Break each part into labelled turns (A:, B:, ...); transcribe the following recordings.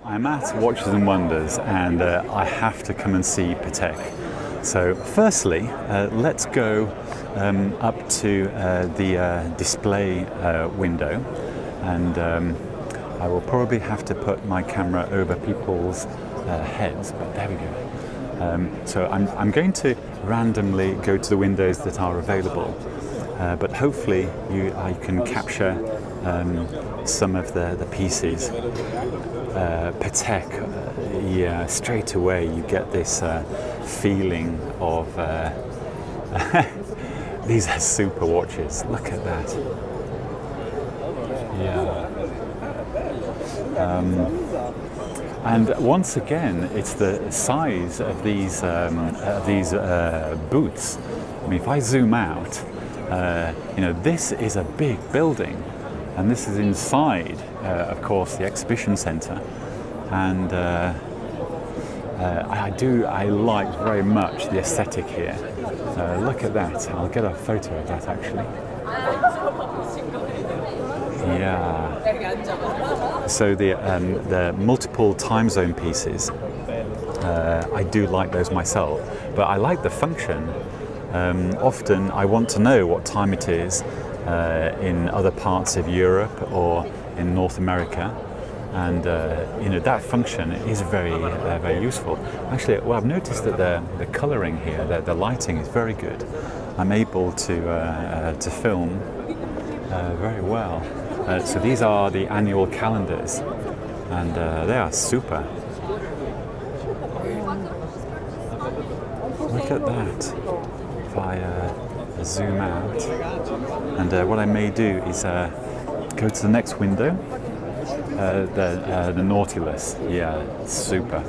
A: I'm at Watches and Wonders, and I have to come and see Patek. So firstly, let's go up to the display window, and I will probably have to put my camera over people's heads, but there we go. So I'm going to randomly go to the windows that are available, but hopefully I can capture some of the pieces. Patek, yeah, straight away you get this feeling of these are super watches. Look at that. Yeah. And once again, it's the size of these booths. I mean, if I zoom out, this is a big building. And this is inside, of course, the exhibition centre, and I like very much the aesthetic here. Look at that! I'll get a photo of that actually. Yeah. So the multiple time zone pieces, I do like those myself, but I like the function. Often I want to know what time it is. In other parts of Europe or in North America, and that function is very useful. Actually, well, I've noticed that the colouring here, the lighting is very good. I'm able to film very well. So these are the annual calendars, and they are super. Look at that. If I zoom out, and what I may do is go to the next window, the Nautilus. Yeah, super.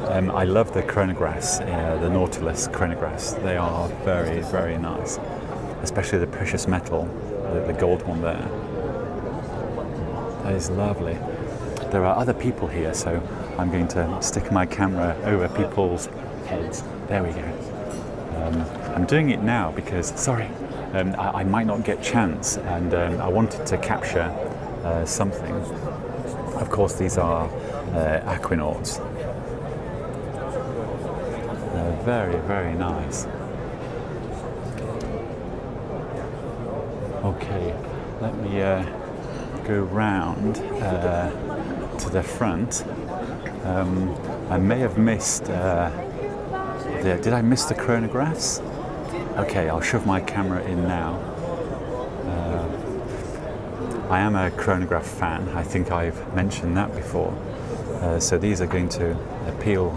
A: I love the chronographs, the Nautilus chronographs. They are very, very nice, especially the precious metal, the gold one there. That is lovely. There are other people here, so I'm going to stick my camera over people's heads. There we go. I'm doing it now because, sorry, I might not get chance, and I wanted to capture something. Of course, these are aquanauts. Very, very nice. Okay, let me go round to the front. I may have missed. Did I miss the chronographs? Okay, I'll shove my camera in now. I am a chronograph fan. I think I've mentioned that before. So these are going to appeal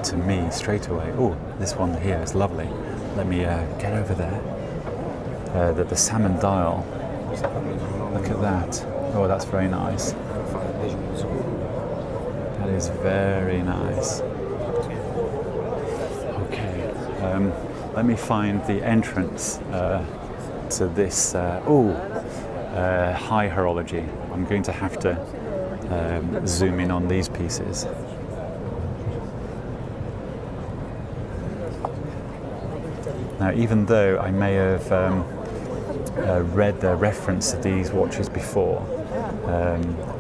A: to me straight away. Oh, this one here is lovely. Let me get over there. The salmon dial. Look at that. Oh, that's very nice. That is very nice. Okay, let me find the entrance to this. High horology. I'm going to have to zoom in on these pieces. Now, even though I may have read the reference to these watches before,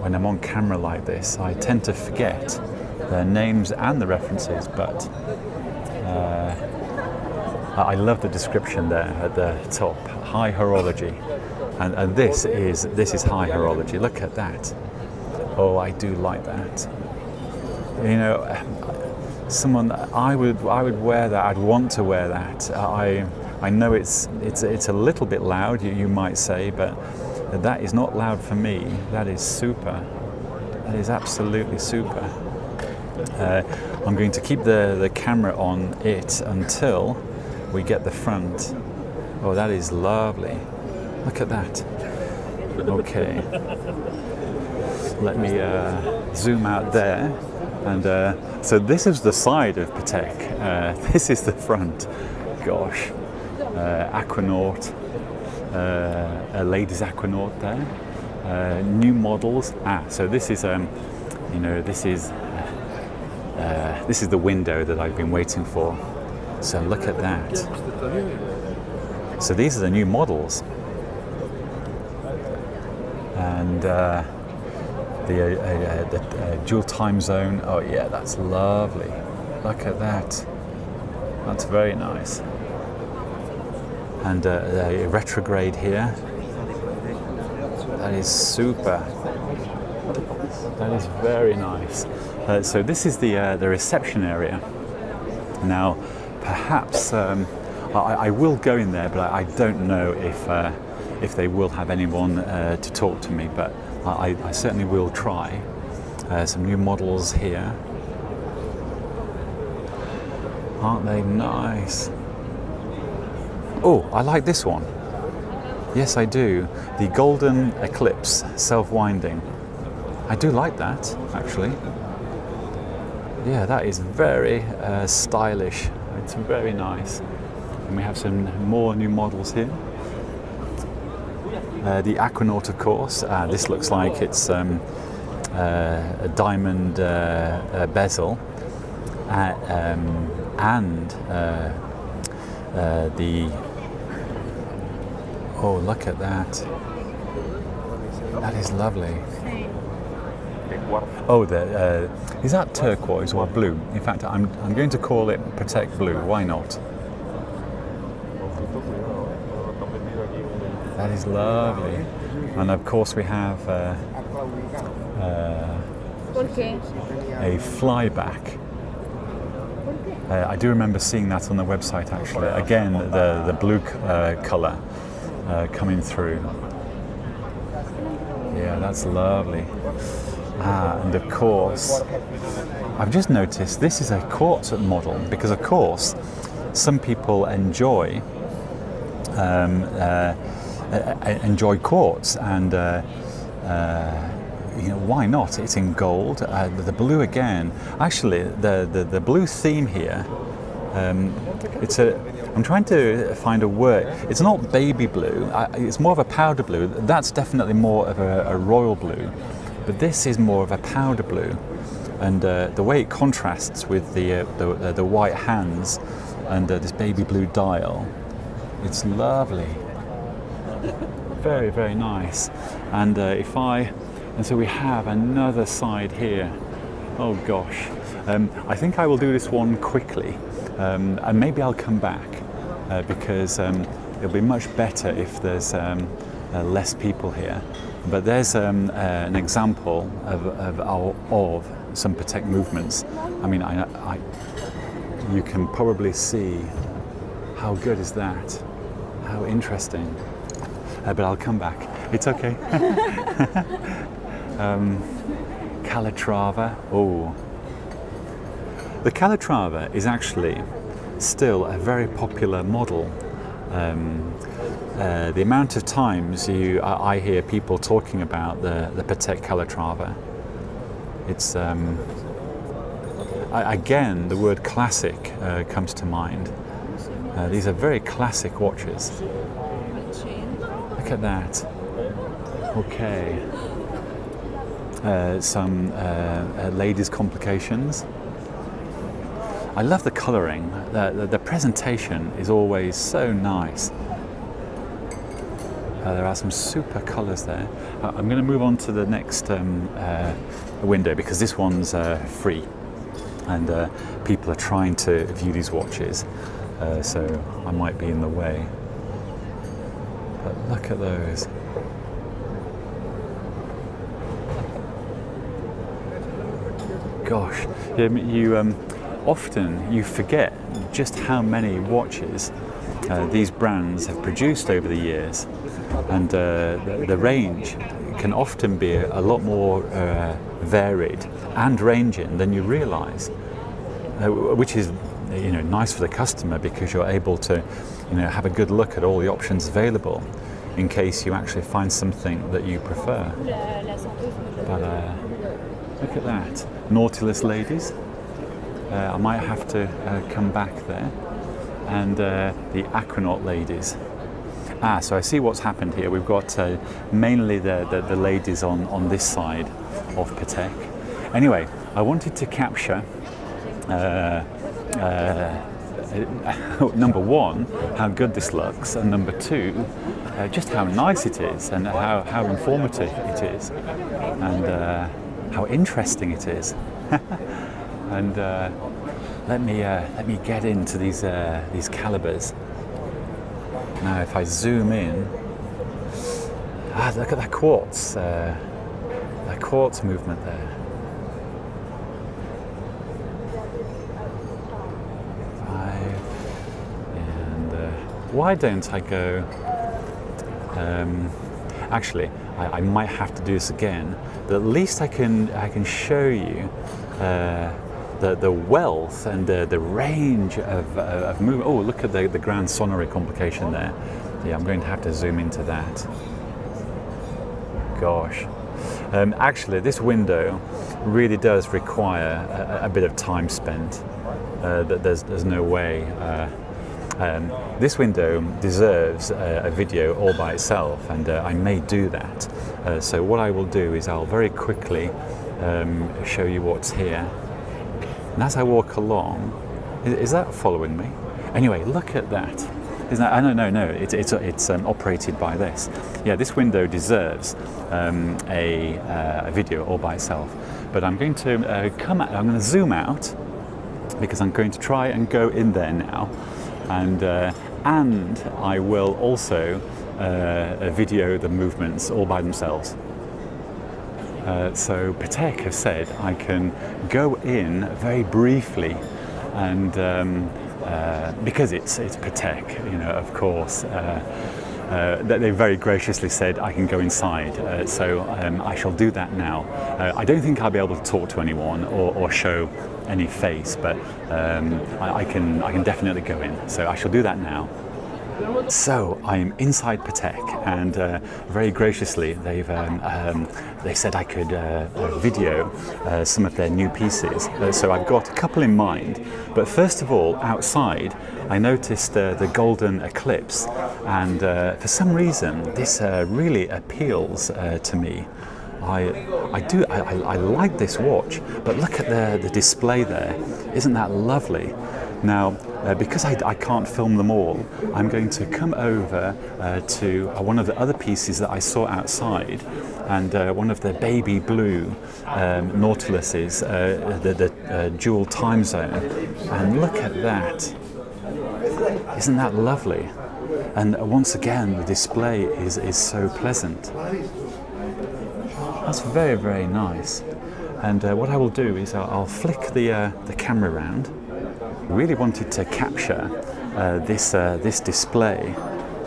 A: when I'm on camera like this, I tend to forget their names and the references, but I love the description there at the top, high horology. And this is high horology. Look at that. Oh, I do like that. You know, someone I would wear that. I'd want to wear that. I know it's a little bit loud, you might say, but that is not loud for me. That is super. That is absolutely super. I'm going to keep the camera on it until we get the front. Oh, that is lovely. Look at that. Okay. Let me zoom out there. And so this is the side of Patek. This is the front. Gosh. Aquanaut. A ladies Aquanaut there. New models. So this is, you know, this is the window that I've been waiting for. So look at that. So these are the new models. And the dual time zone. Oh yeah, that's lovely. Look at that. That's very nice. And the retrograde here. That is super. That is very nice. So this is the reception area. Now, perhaps I will go in there, but I don't know if they will have anyone to talk to me. But I certainly will try. Some new models here. Aren't they nice? Oh, I like this one. Yes, I do. The Golden Eclipse self-winding. I do like that, actually. Yeah, that is very stylish. It's very nice. And we have some more new models here. The Aquanaut, of course. This looks like it's a diamond bezel. And the... Oh, look at that. That is lovely. Oh, is that turquoise or blue? In fact, I'm going to call it Patek Blue. Why not? That is lovely. And of course we have a flyback. I do remember seeing that on the website actually. Again, the blue colour coming through. Yeah, that's lovely. And of course, I've just noticed this is a quartz model because, of course, some people enjoy quartz, and you know, why not? It's in gold. The blue again. Actually, the blue theme here. I'm trying to find a word. It's not baby blue. It's more of a powder blue. That's definitely more of a royal blue. But this is more of a powder blue, and the way it contrasts with the white hands and this baby blue dial, it's lovely. Very, very nice. And so we have another side here. Oh gosh. I think I will do this one quickly, and maybe I'll come back because it'll be much better if there's less people here. But there's an example of some Patek movements. I mean, you can probably see how good is that? How interesting. But I'll come back. It's okay. Calatrava. Oh. The Calatrava is actually still a very popular model. The amount of times I hear people talking about the Patek Calatrava, it's again the word classic comes to mind. These are very classic watches. Look at that. Okay. Some ladies' complications. I love the colouring. The presentation is always so nice. There are some super colours there. I'm going to move on to the next window because this one's free, and people are trying to view these watches, so I might be in the way. But look at those. gosh, you often you forget just how many watches these brands have produced over the years, and the range can often be a lot more varied and ranging than you realise, which is nice for the customer, because you're able to have a good look at all the options available in case you actually find something that you prefer. But look at that, Nautilus ladies. I might have to come back there, and the Aquanaut ladies. So I see what's happened here. We've got mainly the ladies on this side of Patek. Anyway, I wanted to capture number one, how good this looks, and number two, just how nice it is, and how informative it is, and how interesting it is. And let me get into these calibers. Now, if I zoom in, look at that quartz movement there. Why don't I go? Actually, I might have to do this again. But at least I can show you the wealth and the range of movement. Oh, look at the grand sonnery complication there. Yeah, I'm going to have to zoom into that. Gosh. Actually, this window really does require a bit of time spent. There's no way. This window deserves a video all by itself, and I may do that. So what I will do is I'll very quickly show you what's here. And as I walk along, is that following me? Anyway, look at that. Isn't that? No. It's operated by this. Yeah, this window deserves a video all by itself. But I'm going to I'm going to zoom out, because I'm going to try and go in there now, and I will also video the movements all by themselves. So Patek has said I can go in very briefly, and because it's Patek, of course, they very graciously said I can go inside. So I shall do that now. I don't think I'll be able to talk to anyone or show any face, but I can definitely go in. So I shall do that now. So I am inside Patek, and very graciously they said I could video some of their new pieces. So I've got a couple in mind, but first of all, outside I noticed the golden eclipse, and for some reason this really appeals to me. I like this watch, but look at the display there. Isn't that lovely? Now, because I can't film them all, I'm going to come over to one of the other pieces that I saw outside, and one of the baby blue Nautiluses, the dual time zone. And look at that. Isn't that lovely? And once again, the display is so pleasant. That's very, very nice. And what I will do is I'll flick the camera around. I really wanted to capture this display,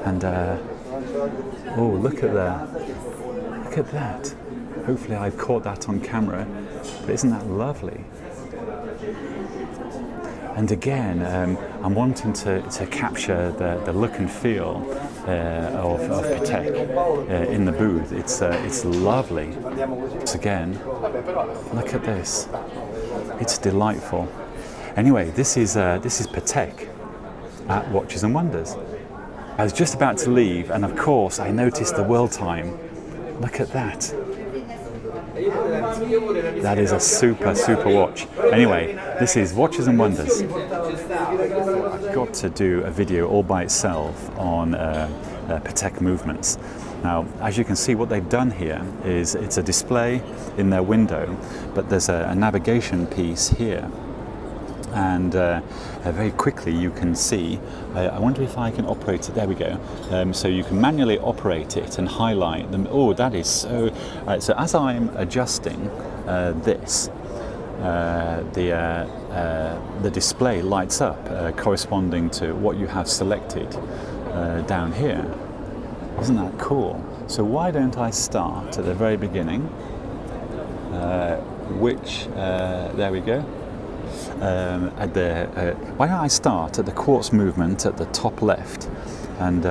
A: and oh, look at that. Hopefully I've caught that on camera, but isn't that lovely? And again, I'm wanting to capture the look and feel of Patek in the booth. It's lovely. Once again, look at this. It's delightful. Anyway, this is Patek at Watches and Wonders. I was just about to leave, and of course I noticed the world time. Look at that. That is a super watch. Anyway, this is Watches and Wonders. I've got to do a video all by itself on Patek movements. Now, as you can see, what they've done here is it's a display in their window, but there's a navigation piece here. And very quickly you can see, I wonder if I can operate it, there we go. So you can manually operate it and highlight them. Oh, that is so, right, so as I'm adjusting this, the display lights up corresponding to what you have selected down here. Isn't that cool? So why don't I start at the very beginning, there we go. Why don't I start at the quartz movement at the top left? And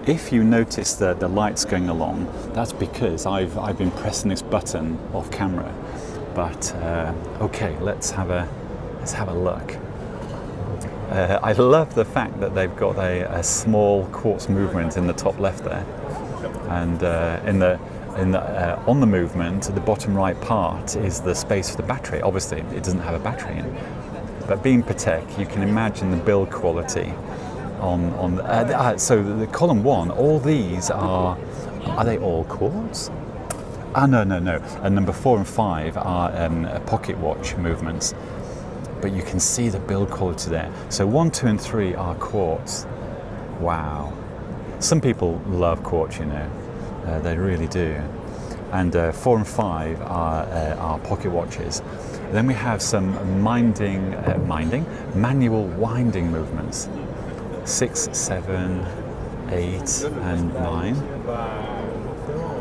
A: if you notice the lights going along, that's because I've been pressing this button off camera. But okay, let's have a look. I love the fact that they've got a small quartz movement in the top left there, and on the movement, the bottom right part is the space for the battery. Obviously, it doesn't have a battery in, but being Patek, you can imagine the build quality so the column 1. All these are they all quartz? No. And number 4 and 5 are pocket watch movements. But you can see the build quality there. So 1, 2, and 3 are quartz. Wow. Some people love quartz, you know. They really do. And 4 and 5 are pocket watches. Then we have some manual winding movements. 6, 7, 8, and 9.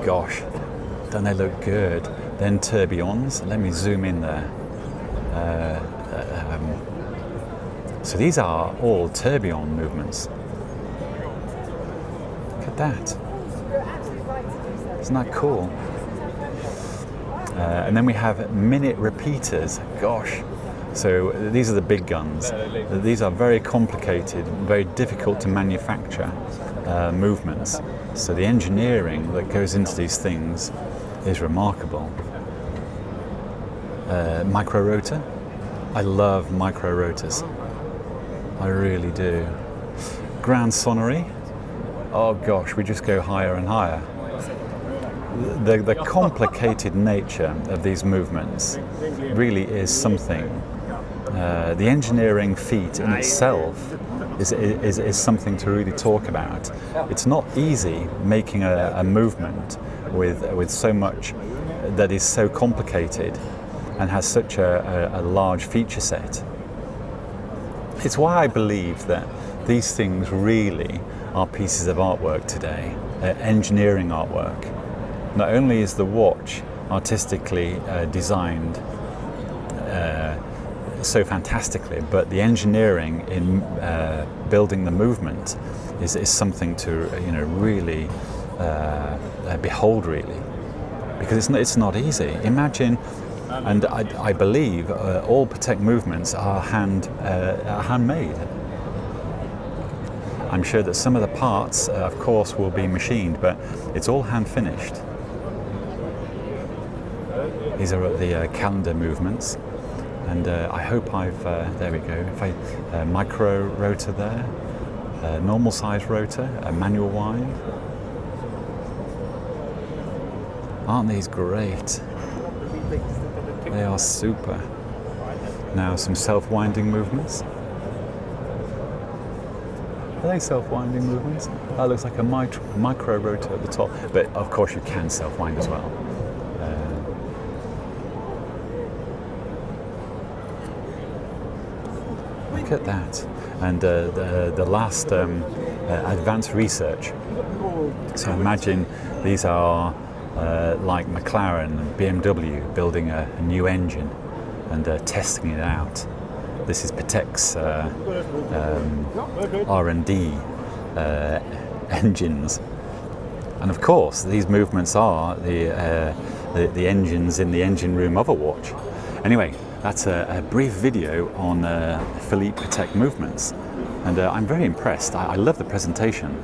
A: Gosh, don't they look good? Then tourbillons. Let me zoom in there. So these are all tourbillon movements. Look at that. Isn't that cool? And then we have minute repeaters. Gosh. So these are the big guns. These are very complicated, very difficult to manufacture movements. So the engineering that goes into these things is remarkable. Micro rotor. I love micro rotors. I really do. Grand sonnery. Oh gosh, we just go higher and higher. The complicated nature of these movements really is something. The engineering feat in itself is something to really talk about. It's not easy making a movement with so much that is so complicated and has such a large feature set. It's why I believe that these things really are pieces of artwork today, engineering artwork. Not only is the watch artistically designed so fantastically, but the engineering in building the movement is something to really behold, really, because it's not easy. Imagine. And I believe all Patek movements are handmade. I'm sure that some of the parts, of course, will be machined, but it's all hand finished. These are the calendar movements, and I hope there we go. If micro rotor there, normal size rotor, a manual wind. Aren't these great? They are super. Now some self-winding movements. Are they self-winding movements? That looks like a micro rotor at the top, but of course you can self-wind as well. Look at that. And the last advanced research. So imagine these are like McLaren and BMW building a new engine and testing it out. This is Patek's R&D engines, and of course these movements are the engines in the engine room of a watch. Anyway, that's a brief video on Philippe Patek movements, and I'm very impressed. I love the presentation.